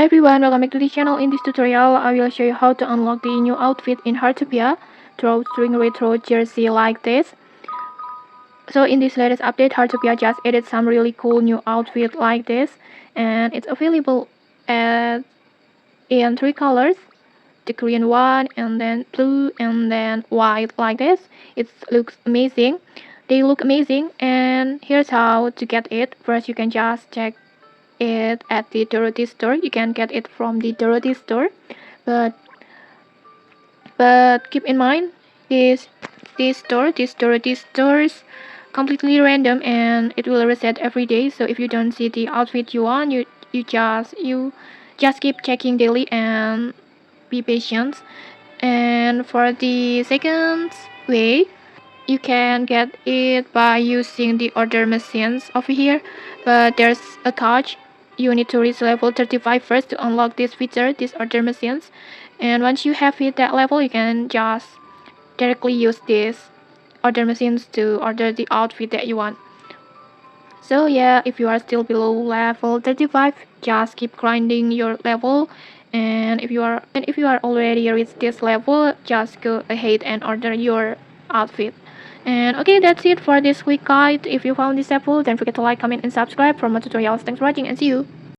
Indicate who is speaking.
Speaker 1: everyone, welcome back to the channel. In this tutorial, I will show you how to unlock the new outfit in Heartopia through string retro jersey like this. So in this latest update, Heartopia just added some really cool new outfit like this, and it's available in 3 colors: the Korean one, and then blue, and then white like this. It looks amazing. They look amazing, and here's how to get it. First, you can just check it at the Dorothy store. You can get it from the Dorothy store, but keep in mind this Dorothy store is completely random and it will reset every day. So if you don't see the outfit you want, you just keep checking daily and be patient. And for the second way, you can get it by using the order machines over here, but there's a catch. You need to reach level 35 first to unlock this feature, these order machines. And once you have hit that level, you can just directly use these order machines to order the outfit that you want. So yeah, if you are still below level 35, just keep grinding your level. And if you are already reached this level, just go ahead and order your outfit. And okay, that's it for this quick guide. If you found this helpful, don't forget to like, comment, and subscribe for more tutorials. Thanks for watching and see you.